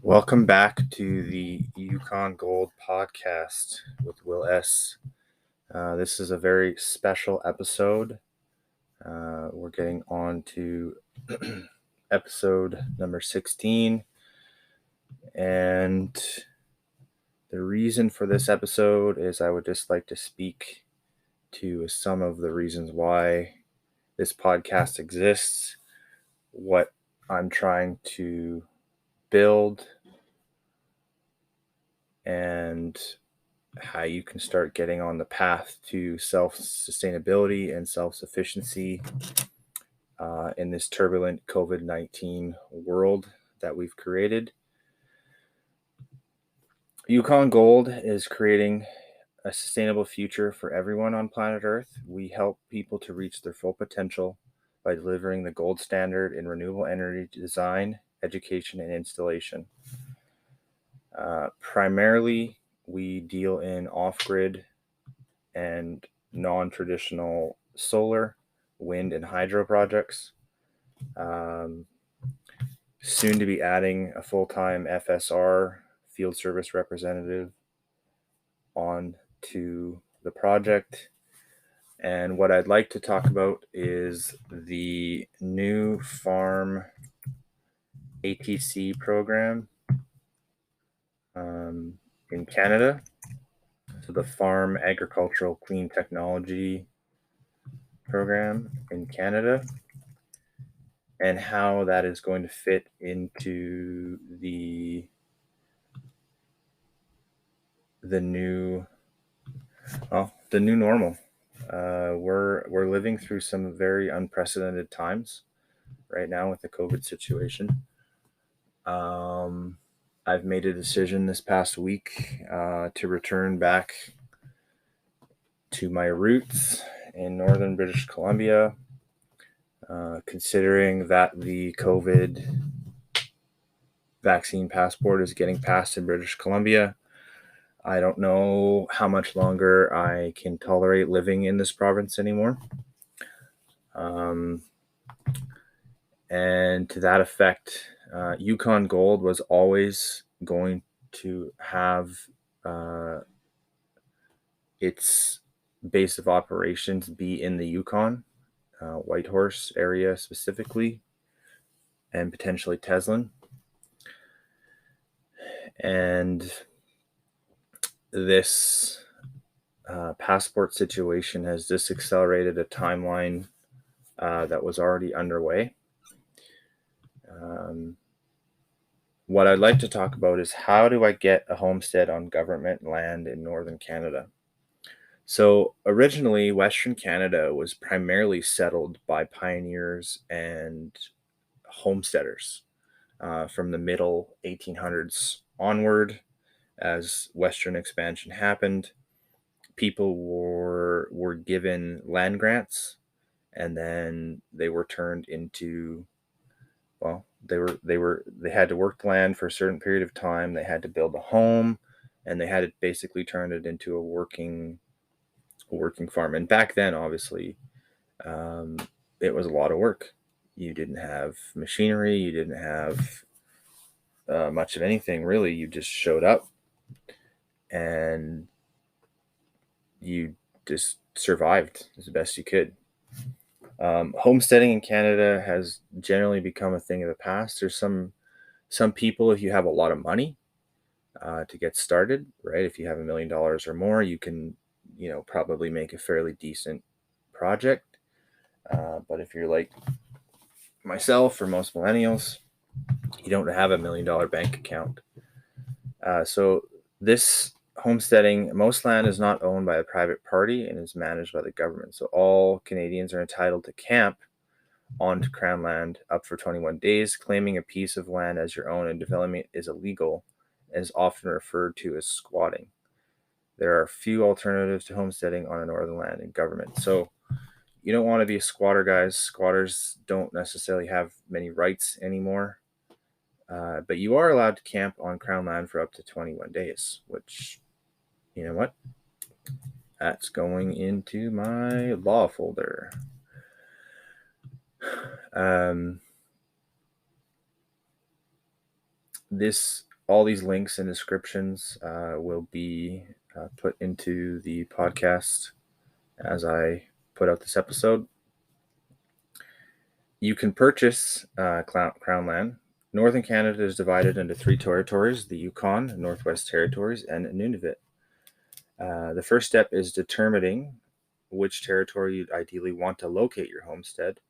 Welcome back to the Yukon Gold podcast with Will S. This is a very special episode. We're getting on to episode number 16. And the reason for this episode is I would just like to speak to some of the reasons why this podcast exists, what I'm trying to build, and how you can start getting on the path to self-sustainability and self-sufficiency in this turbulent COVID-19 world that we've created. Yukon Gold is creating a sustainable future for everyone on planet Earth. We help people to reach their full potential by delivering the gold standard in renewable energy design, education, and installation. Primarily, we deal in off-grid and non-traditional solar, wind, and hydro projects. Soon to be adding a full-time FSR, field service representative, on to the project. And what I'd like to talk about is the new farm ATC program in Canada. So the Farm Agricultural Clean Technology program in Canada, and how that is going to fit into the new normal. We're living through some very unprecedented times right now with the COVID situation. I've made a decision this past week to return back to my roots in northern British Columbia, considering that the COVID vaccine passport is getting passed in British Columbia. I don't know how much longer I can tolerate living in this province anymore. And to that effect, Yukon Gold was always going to have its base of operations be in the Yukon, Whitehorse area specifically, and potentially Teslin. And this passport situation has just accelerated a timeline that was already underway. What I'd like to talk about is how do I get a homestead on government land in northern Canada? So originally, Western Canada was primarily settled by pioneers and homesteaders from the middle 1800s onward. As Western expansion happened, people were given land grants, and then they were turned into, well, they had to work the land for a certain period of time. They had to build a home, and they had to basically turn it into a working farm. And back then, obviously, it was a lot of work. You didn't have machinery. You didn't have much of anything, really. You just showed up and you just survived as best you could. Homesteading in Canada has generally become a thing of the past. There's some people, if you have a lot of money to get started, right? If you have $1 million or more, you can, probably make a fairly decent project. But if you're like myself or most millennials, you don't have $1 million bank account. So this homesteading, most land is not owned by a private party and is managed by the government. So all Canadians are entitled to camp onto Crown land up for 21 days. Claiming a piece of land as your own and developing it is illegal and is often referred to as squatting. There are few alternatives to homesteading on a northern land in government. So you don't want to be a squatter, guys. Squatters don't necessarily have many rights anymore. But you are allowed to camp on Crown land for up to 21 days, which, you know what? That's going into my law folder. This all these links and descriptions will be put into the podcast as I put out this episode. You can purchase Crown land. Northern Canada is divided into 3 territories: the Yukon, Northwest Territories, and Nunavut. The first step is determining which territory you'd ideally want to locate your homestead.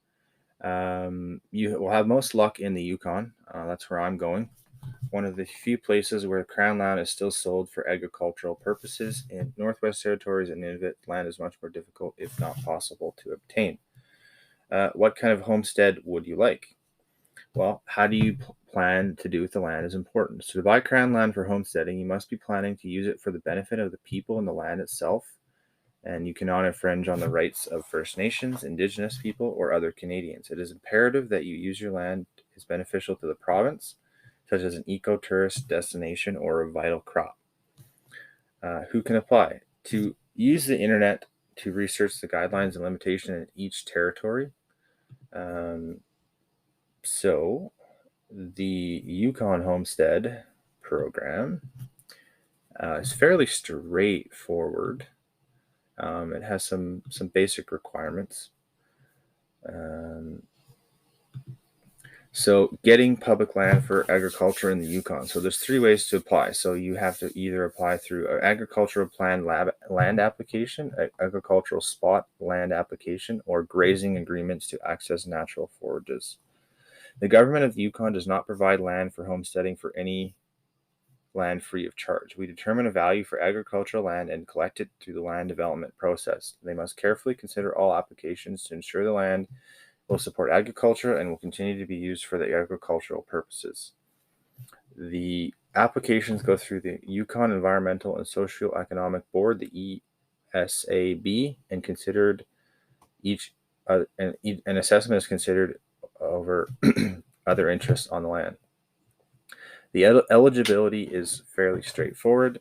You will have most luck in the Yukon. That's where I'm going. One of the few places where Crown land is still sold for agricultural purposes. In Northwest Territories and Nunavut, land is much more difficult, if not possible, to obtain. What kind of homestead would you like? Well, how do you plan to do with the land is important. So to buy Crown land for homesteading, you must be planning to use it for the benefit of the people and the land itself, and you cannot infringe on the rights of First Nations, Indigenous people, or other Canadians. It is imperative that you use your land as beneficial to the province, such as an eco-tourist destination or a vital crop. Who can apply? To use the internet to research the guidelines and limitations in each territory. So the Yukon Homestead program is fairly straightforward. It has some basic requirements. So getting public land for agriculture in the Yukon. So there's 3 ways to apply. So you have to either apply through an agricultural plan land application, agricultural spot land application, or grazing agreements to access natural forages. The government of the Yukon does not provide land for homesteading for any land free of charge. We determine a value for agricultural land and collect it through the land development process. They must carefully consider all applications to ensure the land will support agriculture and will continue to be used for the agricultural purposes. The applications go through the Yukon Environmental and Socioeconomic Board, the ESAB, and considered an assessment is considered over other interests on the land. The eligibility is fairly straightforward.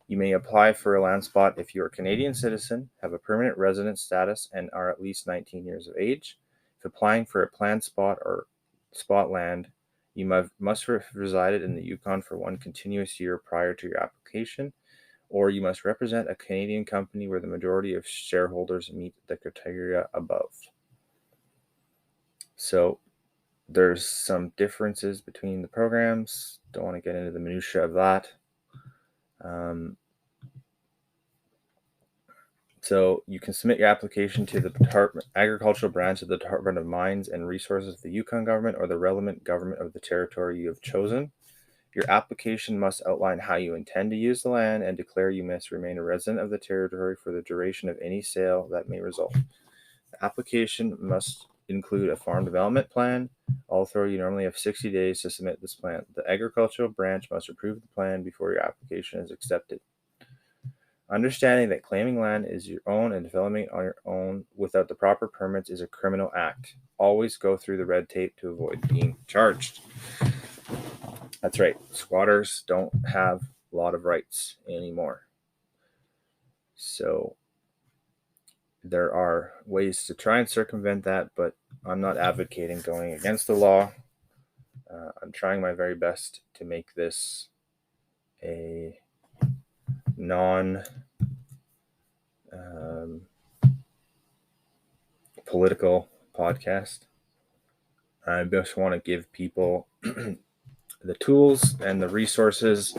You may apply for a land spot if you are a Canadian citizen, have a permanent resident status, and are at least 19 years of age. If applying for a planned spot or spot land, you must have resided in the Yukon for 1 continuous year prior to your application, or you must represent a Canadian company where the majority of shareholders meet the criteria above. So there's some differences between the programs. Don't want to get into the minutiae of that. So you can submit your application to the agricultural branch of the Department of Mines and Resources of the Yukon government or the relevant government of the territory you have chosen. Your application must outline how you intend to use the land and declare you must remain a resident of the territory for the duration of any sale that may result. The application must include a farm development plan. Although you normally have 60 days to submit this plan, the agricultural branch must approve the plan before your application is accepted. Understanding that claiming land is your own and developing on your own without the proper permits is a criminal act. Always go through the red tape to avoid being charged. That's right. Squatters don't have a lot of rights anymore. So there are ways to try and circumvent that, but I'm not advocating going against the law. I'm trying my very best to make this a non-political podcast. I just want to give people the tools and the resources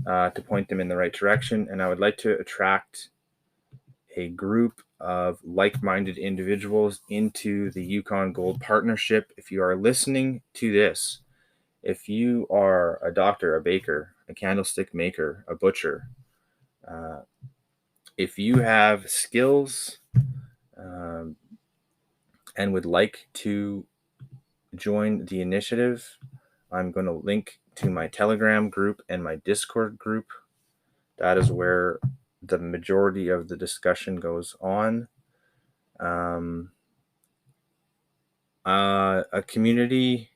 to point them in the right direction, and I would like to attract a group of like-minded individuals into the Yukon Gold partnership. If you are listening to this, if you are a doctor, a baker, a candlestick maker, a butcher, if you have skills and would like to join the initiative, I'm going to link to my Telegram group and my Discord group. That is where the majority of the discussion goes on. A community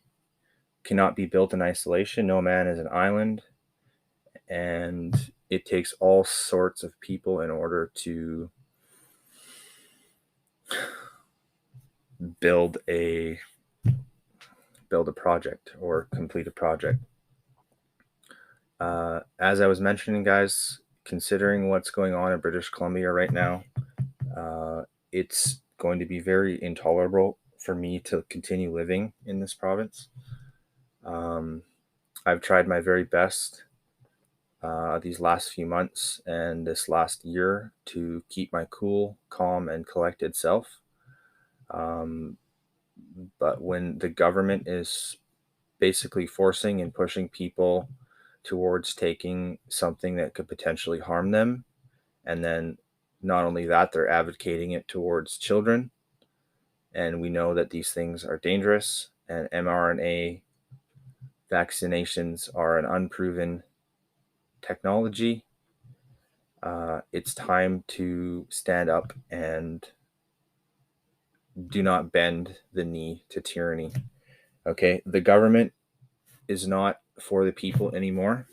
cannot be built in isolation. No man is an island, and it takes all sorts of people in order to build a project or complete a project. As I was mentioning, guys, considering what's going on in British Columbia right now, uh, it's going to be very intolerable for me to continue living in this province. Um, I've tried my very best these last few months and this last year to keep my cool, calm, and collected self. Um, but when the government is basically forcing and pushing people towards taking something that could potentially harm them, and then not only that, they're advocating it towards children, and we know that these things are dangerous, and mRNA vaccinations are an unproven technology. It's time to stand up and do not bend the knee to tyranny. Okay, the government is not for the people anymore.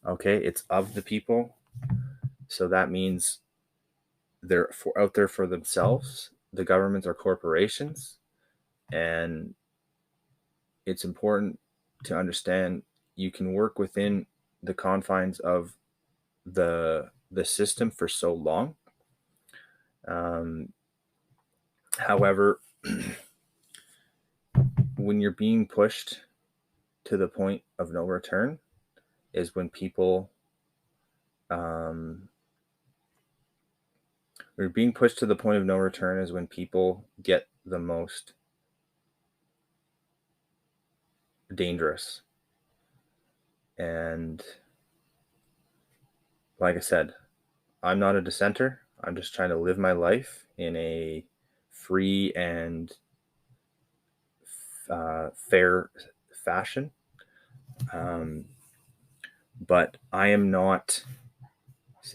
Okay, it's of the people. So that means out there for themselves. The governments are corporations, and it's important to understand you can work within the confines of the system for so long. Um, However, when you're being pushed to the point of no return, is when people um, we're being pushed to the point of no return is when people get the most dangerous. And like I said, I'm not a dissenter. I'm just trying to live my life in a free and fair fashion. Um, but I am not.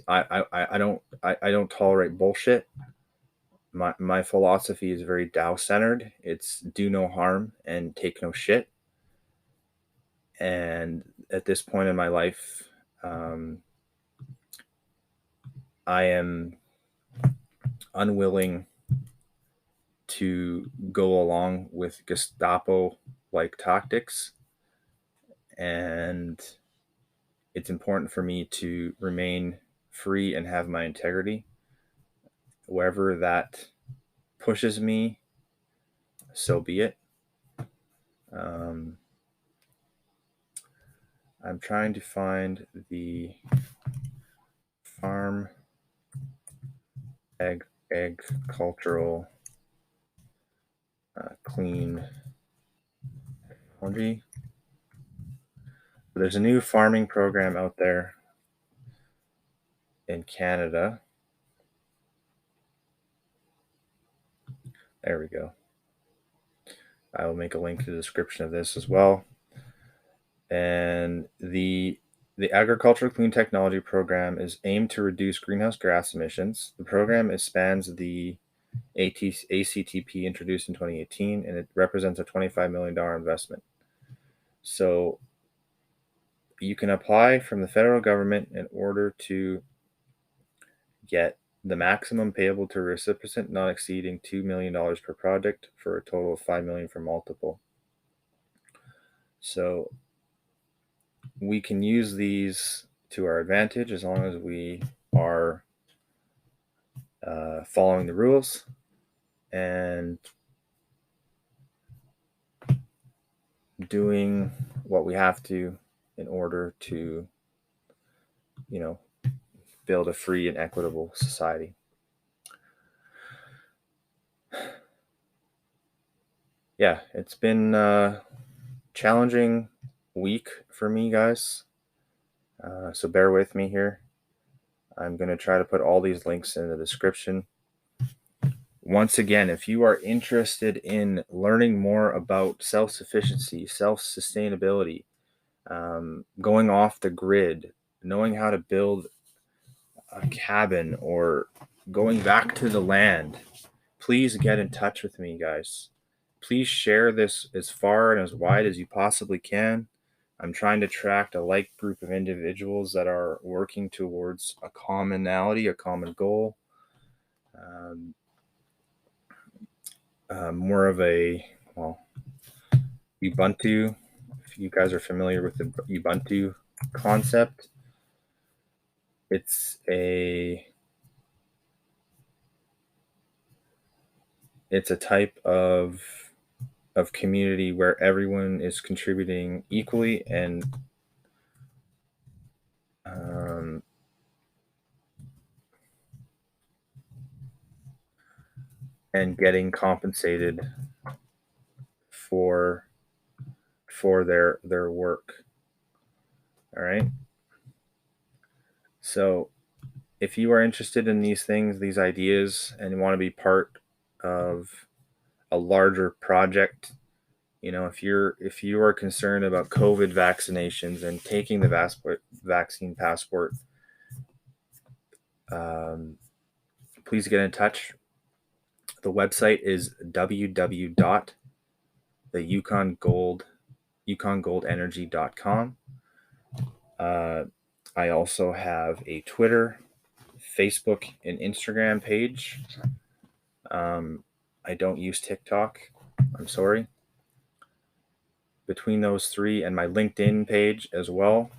I don't tolerate bullshit. My philosophy is very Tao centered. It's do no harm and take no shit. And at this point in my life, um, I am unwilling to go along with Gestapo like tactics. And it's important for me to remain free and have my integrity. Wherever that pushes me, so be it. Um, I'm trying to find the farm agricultural clean technology. There's a new farming program out there in Canada. There we go. I will make a link to the description of this as well. And the Agricultural Clean Technology Program is aimed to reduce greenhouse gas emissions. The program spans the ACTP introduced in 2018, and it represents a $25 million investment. So you can apply from the federal government in order to get the maximum payable to a recipient not exceeding $2 million per project for a total of $5 million for multiple. So we can use these to our advantage as long as we are following the rules and doing what we have to in order to, build a free and equitable society. Yeah, it's been a challenging week for me, guys. So bear with me here. I'm going to try to put all these links in the description. Once again, if you are interested in learning more about self-sufficiency, self-sustainability, going off the grid, knowing how to build a cabin or going back to the land, please get in touch with me, guys. Please share this as far and as wide as you possibly can. I'm trying to attract a like group of individuals that are working towards a commonality, a common goal. More of a, Ubuntu. If you guys are familiar with the Ubuntu concept. It's a type of community where everyone is contributing equally um, and getting compensated for their work. All right. So if you are interested in these things, these ideas, and you want to be part of a larger project, if you are concerned about COVID vaccinations and taking the vaccine passport, um, please get in touch. The website is www.yukongold.com. I also have a Twitter, Facebook, and Instagram page. I don't use TikTok. I'm sorry. Between those three and my LinkedIn page as well,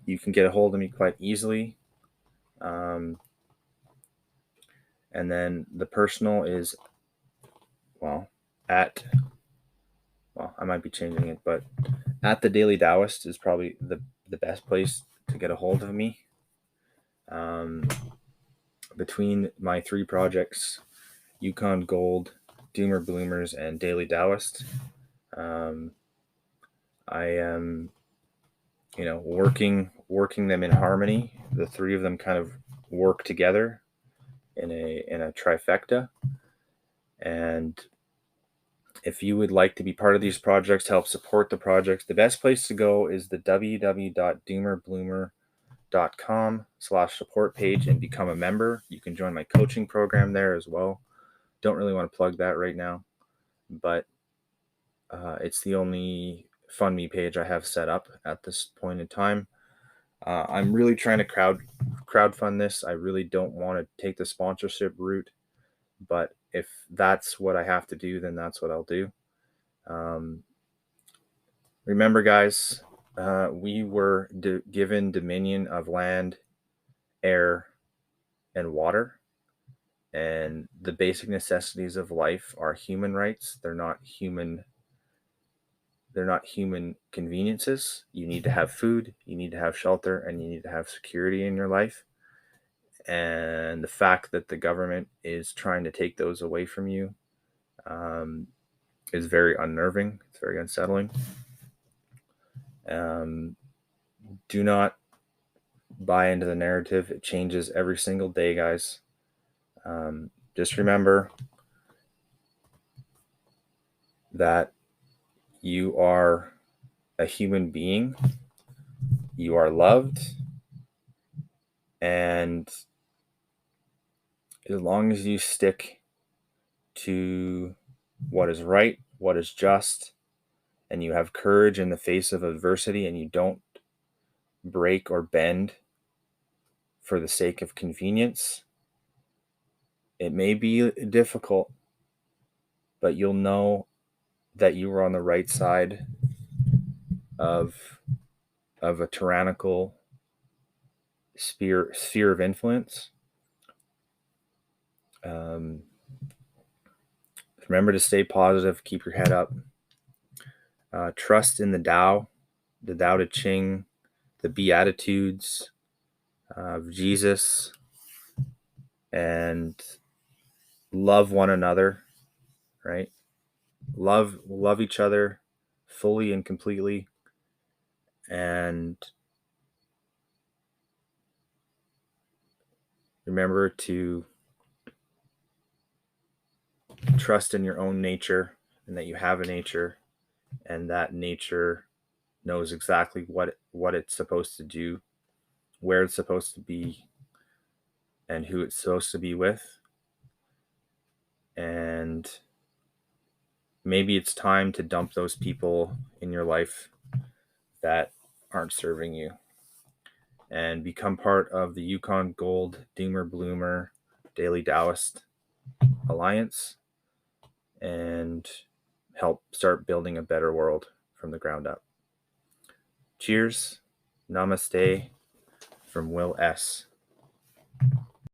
you can get a hold of me quite easily. And then the personal is, I might be changing it, but at the Daily Taoist is probably the best place to get a hold of me. Between my three projects, Yukon Gold, Doomer Bloomers, and Daily Taoist, I am, working them in harmony. The three of them kind of work together in a trifecta. And if you would like to be part of these projects, help support the projects, the best place to go is the www.doomerbloomer.com/support page and become a member. You can join my coaching program there as well. Don't really want to plug that right now, but it's the only Fund Me page I have set up at this point in time. I'm really trying to crowdfund this. I really don't want to take the sponsorship route, but if that's what I have to do, then that's what I'll do. Remember, guys, we were given dominion of land, air, and water, and the basic necessities of life are human rights. They're not human conveniences. You need to have food, you need to have shelter, and you need to have security in your life. And the fact that the government is trying to take those away from you is very unnerving. It's very unsettling. Do not buy into the narrative. It changes every single day, guys. Just remember that you are a human being. You are loved. And as long as you stick to what is right, what is just, and you have courage in the face of adversity, and you don't break or bend for the sake of convenience, it may be difficult, but you'll know that you were on the right side of a tyrannical sphere of influence. Remember to stay positive, keep your head up, trust in the Tao Te Ching, the Beatitudes of Jesus, and love one another, right? Love each other fully and completely, and remember to trust in your own nature, and that you have a nature, and that nature knows exactly what it's supposed to do, where it's supposed to be, and who it's supposed to be with. And maybe it's time to dump those people in your life that aren't serving you and become part of the Yukon Gold, Doomer Bloomer, Daily Taoist Alliance and help start building a better world from the ground up. Cheers. Namaste from Will S.